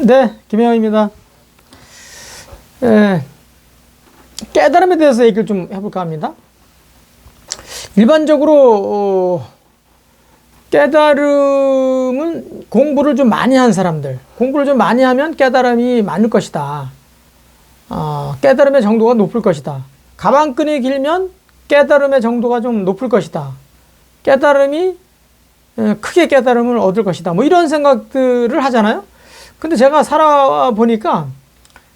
네, 김혜영입니다. 깨달음에 대해서 얘기를 좀 해볼까 합니다. 일반적으로 깨달음은 공부를 좀 많이 한 사람들, 공부를 좀 많이 하면 깨달음이 많을 것이다. 깨달음의 정도가 높을 것이다. 가방끈이 길면 깨달음의 정도가 좀 높을 것이다. 크게 깨달음을 얻을 것이다. 뭐 이런 생각들을 하잖아요. 근데 제가 살아보니까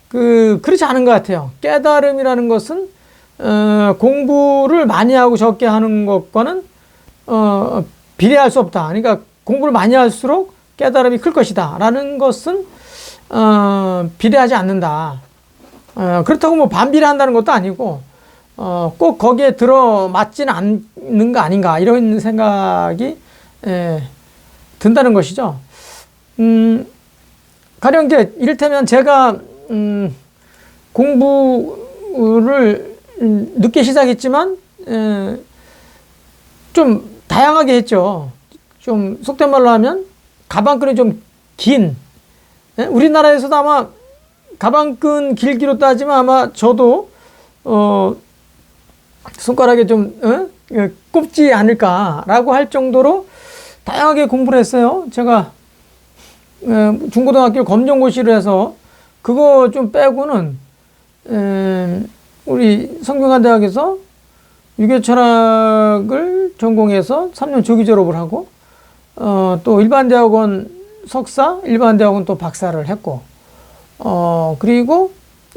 그렇지 않은 것 같아요. 깨달음이라는 것은 공부를 많이 하고 적게 하는 것과는 비례할 수 없다. 그러니까 공부를 많이 할수록 깨달음이 클 것이다 라는 것은 비례하지 않는다. 그렇다고 뭐 반비례한다는 것도 아니고 꼭 거기에 들어맞지는 않는 거 아닌가 이런 생각이 든다는 것이죠. 가령 이제 이를테면 제가 공부를 늦게 시작했지만 좀 다양하게 했죠. 좀 속된 말로 하면 가방끈이 좀 긴, 우리나라에서도 아마 가방끈 길기로 따지면 아마 저도 손가락에 좀 꼽지 않을까라고 할 정도로 다양하게 공부를 했어요. 제가 중고등학교 검정고시를 해서 그거 좀 빼고는 우리 성균관대학에서 유교철학을 전공해서 3년 조기 졸업을 하고 또 일반대학원 석사, 일반대학원 또 박사를 했고 그리고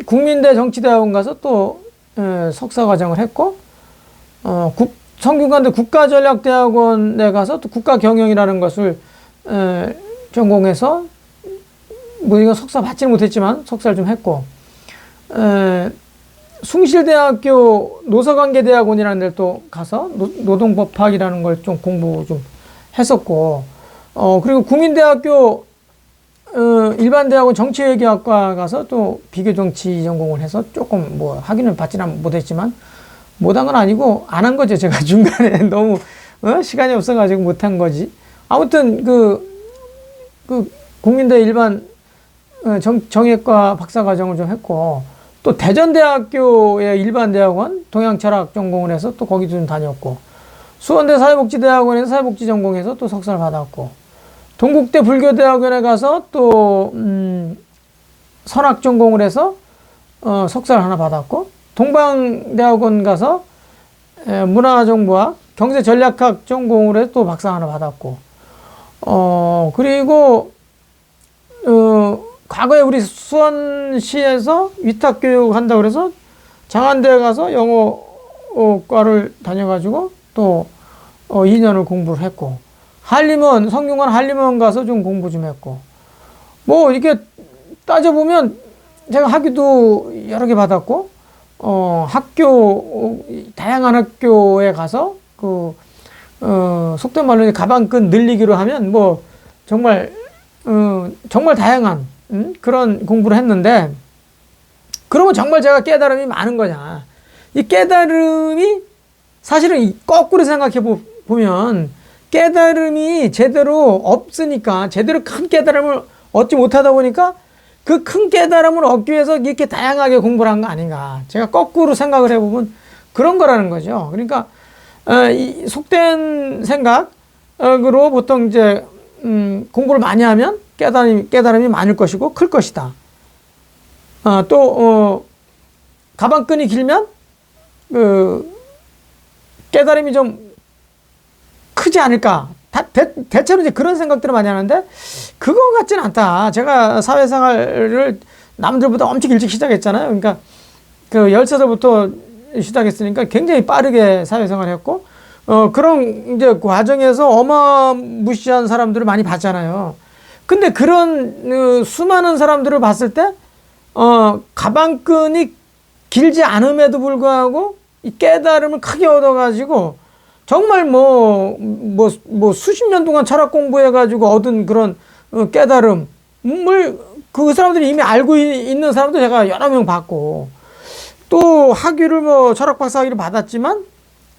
국민대 정치대학원 가서 또 석사 과정을 했고 성균관대 국가전략대학원에 가서 또 국가경영이라는 것을 전공해서 뭐 이거 석사 받지는 못했지만 석사를 좀 했고 숭실대학교 노사관계대학원이라는 데를 또 가서 노동법학이라는 걸 좀 공부 좀 했었고 그리고 국민대학교 일반대학원 정치외교학과 가서 또 비교정치 전공을 해서 조금 뭐 학위는 받지는 못했지만 못한 건 아니고 안 한 거죠. 제가 중간에 너무 시간이 없어가지고 못한 거지. 아무튼 국민대 일반 정예과 박사과정을 좀 했고 또 대전대학교의 일반대학원 동양철학 전공을 해서 또 거기도 좀 다녔고 수원대 사회복지대학원에서 사회복지 전공해서 또 석사를 받았고 동국대 불교대학원에 가서 또 선학 전공을 해서 석사를 하나 받았고 동방대학원 가서 문화정보학 경제전략학 전공을 해서 또 박사 하나 받았고 그리고 과거에 우리 수원시에서 위탁교육 한다고 그래서 장안대에 가서 영어과를 다녀가지고 또 2년을 공부를 했고 성균관 한림원 가서 좀 공부 좀 했고 뭐 이렇게 따져보면 제가 학위도 여러 개 받았고 다양한 학교에 가서 속된 말로 가방끈 늘리기로 하면 뭐 정말 다양한 그런 공부를 했는데 그러면 정말 제가 깨달음이 많은 거냐. 이 깨달음이 사실은 거꾸로 생각해 보면 깨달음이 제대로 없으니까 제대로 큰 깨달음을 얻지 못하다 보니까 그 큰 깨달음을 얻기 위해서 이렇게 다양하게 공부를 한 거 아닌가. 제가 거꾸로 생각을 해보면 그런 거라는 거죠. 그러니까 이 속된 생각으로 보통 이제 공부를 많이 하면 깨달음이 많을 것이고 클 것이다. 또 가방끈이 길면 깨달음이 좀 크지 않을까. 대체로 이제 그런 생각들을 많이 하는데 그거 같지는 않다. 제가 사회생활을 남들보다 엄청 일찍 시작했잖아요. 그러니까 13살부터 시작했으니까 굉장히 빠르게 사회생활을 했고 그런 이제 과정에서 어마무시한 사람들을 많이 봤잖아요. 근데 그런 수많은 사람들을 봤을 때 가방끈이 길지 않음에도 불구하고 이 깨달음을 크게 얻어가지고 정말 수십 년 동안 철학 공부해가지고 얻은 그런 깨달음을 그 사람들이 이미 알고 있는 사람도 제가 여러 명 봤고 또 학위를 철학 박사 학위를 받았지만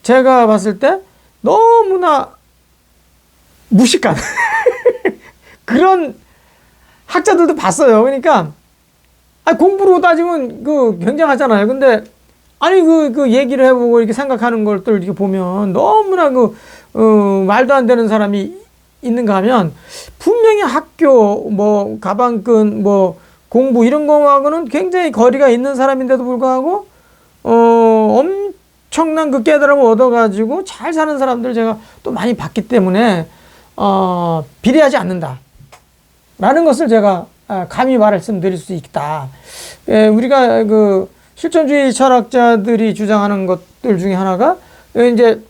제가 봤을 때 너무나 무식한 그런 학자들도 봤어요. 그러니까 공부로 따지면 굉장하잖아요. 근데 아니 그 얘기를 해보고 이렇게 생각하는 것들 이렇게 보면 너무나 말도 안 되는 사람이 있는가 하면 분명히 학교 뭐 가방끈 뭐 공부 이런 거하고는 굉장히 거리가 있는 사람인데도 불구하고 엄청난 그 깨달음을 얻어가지고 잘 사는 사람들 제가 또 많이 봤기 때문에 비례하지 않는다 라는 것을 제가 감히 말씀드릴 수 있다. 우리가 실존주의 철학자들이 주장하는 것들 중에 하나가 이제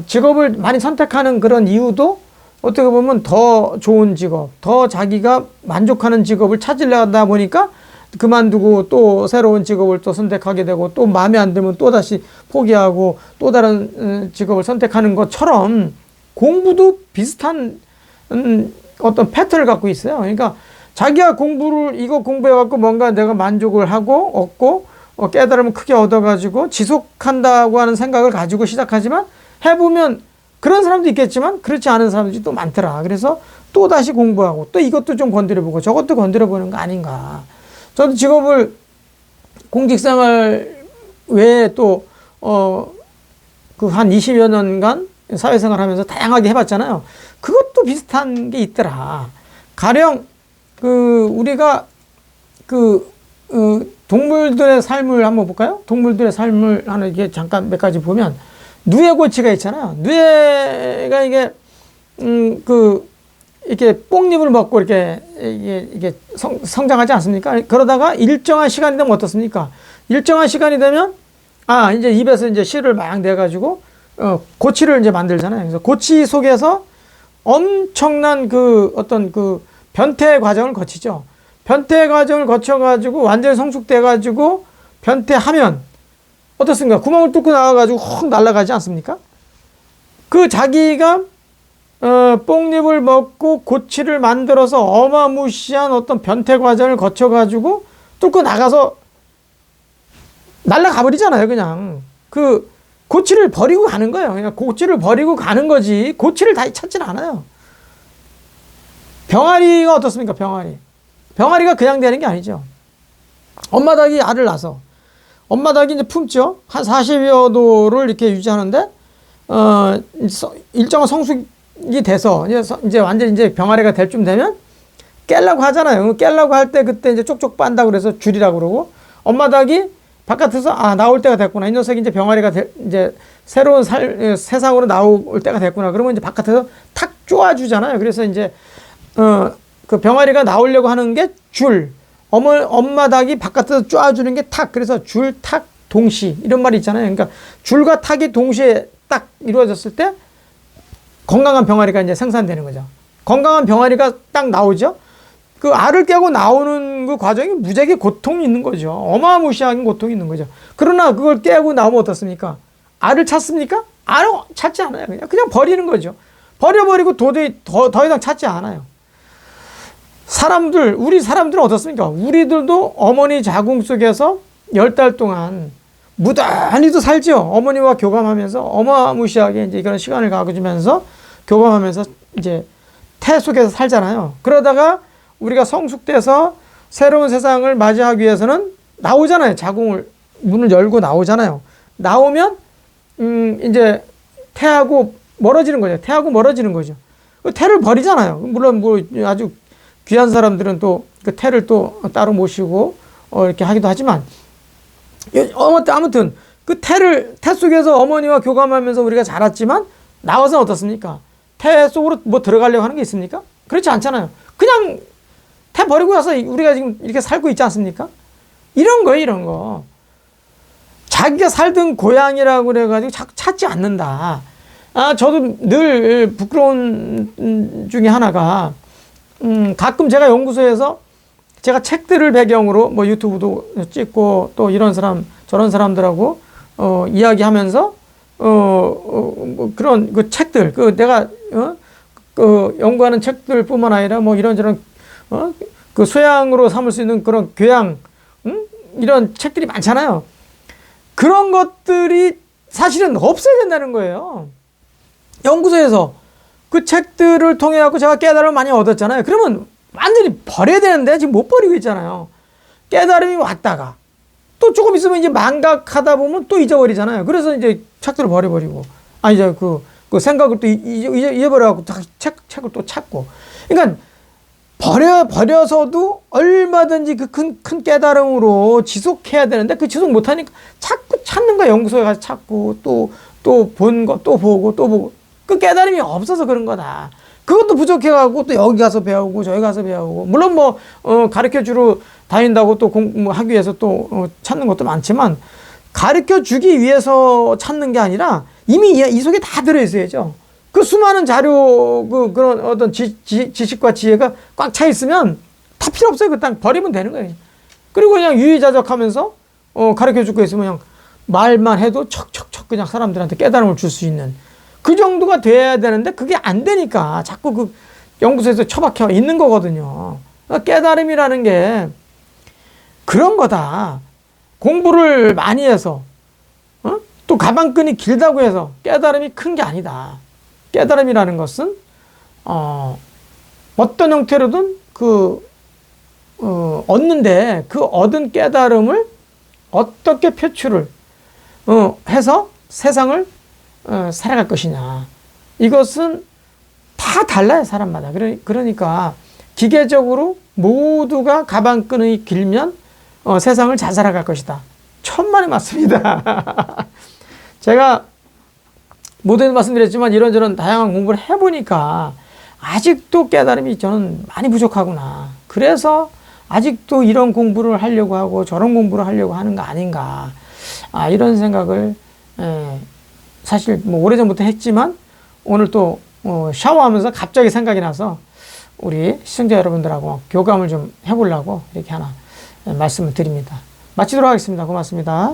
직업을 많이 선택하는 그런 이유도 어떻게 보면 더 좋은 직업, 더 자기가 만족하는 직업을 찾으려다 보니까 그만두고 또 새로운 직업을 또 선택하게 되고 또 마음에 안 들면 또 다시 포기하고 또 다른 직업을 선택하는 것처럼 공부도 비슷한 어떤 패턴을 갖고 있어요. 그러니까 자기가 공부를 이거 공부해갖고 뭔가 내가 만족을 하고 얻고 깨달음을 크게 얻어가지고 지속한다고 하는 생각을 가지고 시작하지만 해보면 그런 사람도 있겠지만 그렇지 않은 사람들이 또 많더라. 그래서 또 다시 공부하고 또 이것도 좀 건드려보고 저것도 건드려보는 거 아닌가. 저도 직업을 공직생활 외에 또 한 20여 년간 사회생활 하면서 다양하게 해봤잖아요. 그것도 비슷한 게 있더라. 가령 우리가 동물들의 삶을 한번 볼까요? 동물들의 삶을 하나 이게 잠깐 몇 가지 보면 누에고치가 있잖아요. 누에가 이게 이렇게 뽕잎을 먹고 이게 성장하지 않습니까? 그러다가 일정한 시간이 되면 어떻습니까? 일정한 시간이 되면 이제 입에서 이제 실을 막 내가지고 고치를 이제 만들잖아요. 그래서 고치 속에서 엄청난 어떤 변태 과정을 거치죠. 변태 과정을 거쳐가지고 완전히 성숙돼가지고 변태하면 어떻습니까? 구멍을 뚫고 나와가지고 훅 날아가지 않습니까? 자기가 뽕잎을 먹고 고치를 만들어서 어마무시한 어떤 변태 과정을 거쳐가지고 뚫고 나가서 날아가 버리잖아요. 그냥 고치를 버리고 가는 거예요. 그냥 고치를 버리고 가는 거지 고치를 다 찾지는 않아요. 병아리가 어떻습니까? 병아리가 그냥 되는 게 아니죠. 엄마 닭이 알을 낳아서 엄마 닭이 이제 품죠. 한 40여 도를 이렇게 유지하는데 일정한 성숙이 돼서 이제 완전히 이제 병아리가 될 쯤 되면 깨려고 하잖아요. 깨려고 할 때 그때 이제 쪽쪽 빤다고 그래서 줄이라고 그러고 엄마 닭이 바깥에서 나올 때가 됐구나. 이 녀석이 이제 병아리가 이제 새로운 세상으로 나올 때가 됐구나. 그러면 이제 바깥에서 탁 쪼아주잖아요. 그래서 이제 그 병아리가 나오려고 하는 게 줄. 엄마 닭이 바깥에서 쪼아주는 게 탁. 그래서 줄, 탁, 동시. 이런 말이 있잖아요. 그러니까 줄과 탁이 동시에 딱 이루어졌을 때 건강한 병아리가 이제 생산되는 거죠. 건강한 병아리가 딱 나오죠. 알을 깨고 나오는 그 과정이 무지하게 고통이 있는 거죠. 어마무시한 고통이 있는 거죠. 그러나 그걸 깨고 나오면 어떻습니까? 알을 찾습니까? 알을 찾지 않아요. 그냥 버리는 거죠. 버려버리고 도저히 더 이상 찾지 않아요. 우리 사람들은 어떻습니까? 우리들도 어머니 자궁 속에서 10달 동안 무단히도 살죠. 어머니와 교감하면서 어마무시하게 이제 그런 시간을 가져주면서 교감하면서 이제 태 속에서 살잖아요. 그러다가 우리가 성숙돼서 새로운 세상을 맞이하기 위해서는 나오잖아요. 자궁을 문을 열고 나오잖아요. 나오면 이제 태하고 멀어지는 거죠. 태하고 멀어지는 거죠. 태를 버리잖아요. 물론 뭐 아주 귀한 사람들은 또 그 태를 또 따로 모시고 이렇게 하기도 하지만 아무튼 태 속에서 어머니와 교감하면서 우리가 자랐지만 나와서 어떻습니까? 태 속으로 뭐 들어가려고 하는 게 있습니까? 그렇지 않잖아요. 그냥 태 버리고 와서 우리가 지금 이렇게 살고 있지 않습니까? 이런 거예요, 이런 거. 자기가 살던 고향이라고 그래가지고 자꾸 찾지 않는다. 저도 늘 부끄러운 중에 하나가, 가끔 제가 연구소에서 제가 책들을 배경으로 뭐 유튜브도 찍고 또 이런 사람, 저런 사람들하고, 이야기하면서, 뭐 그런 그 책들, 내가, 연구하는 책들 뿐만 아니라 뭐 이런저런, 그 소양으로 삼을 수 있는 그런 교양, 이런 책들이 많잖아요. 그런 것들이 사실은 없어야 된다는 거예요. 연구소에서 그 책들을 통해 갖고 제가 깨달음을 많이 얻었잖아요. 그러면 완전히 버려야 되는데 지금 못 버리고 있잖아요. 깨달음이 왔다가 또 조금 있으면 이제 망각하다 보면 또 잊어버리잖아요. 그래서 이제 책들을 버려버리고, 아, 이제 그 생각을 또 잊어버려갖고 책을 또 찾고. 그러니까 버려서도 얼마든지 그 큰 깨달음으로 지속해야 되는데 그 지속 못하니까 자꾸 찾는 거야. 연구소에 가서 찾고 또 본 거 또 보고 또 보고. 그 깨달음이 없어서 그런 거다. 그것도 부족해가지고 또 여기 가서 배우고 저기 가서 배우고. 물론 뭐 가르쳐주러 다닌다고 또 공부하기 위해서 또 찾는 것도 많지만 가르쳐주기 위해서 찾는 게 아니라 이미 이 속에 다 들어있어야죠. 그 수많은 자료, 그런 어떤 지식과 지혜가 꽉 차 있으면 다 필요 없어요. 그 땅 버리면 되는 거예요. 그리고 그냥 유의자적 하면서, 가르쳐 줄 거 있으면 그냥 말만 해도 척척척 그냥 사람들한테 깨달음을 줄 수 있는 그 정도가 돼야 되는데 그게 안 되니까 자꾸 그 연구소에서 처박혀 있는 거거든요. 그러니까 깨달음이라는 게 그런 거다. 공부를 많이 해서, 또 가방끈이 길다고 해서 깨달음이 큰 게 아니다. 깨달음이라는 것은 어떤 형태로든 얻는데 그 얻은 깨달음을 어떻게 표출을 해서 세상을 살아갈 것이냐. 이것은 다 달라요, 사람마다. 그러니까 기계적으로 모두가 가방끈이 길면 세상을 잘 살아갈 것이다. 천만에 맞습니다. 제가 모두에도 말씀드렸지만 이런저런 다양한 공부를 해보니까 아직도 깨달음이 저는 많이 부족하구나. 그래서 아직도 이런 공부를 하려고 하고 저런 공부를 하려고 하는 거 아닌가. 이런 생각을 사실 뭐 오래전부터 했지만 오늘 또 샤워하면서 갑자기 생각이 나서 우리 시청자 여러분들하고 교감을 좀 해보려고 이렇게 하나 말씀을 드립니다. 마치도록 하겠습니다. 고맙습니다.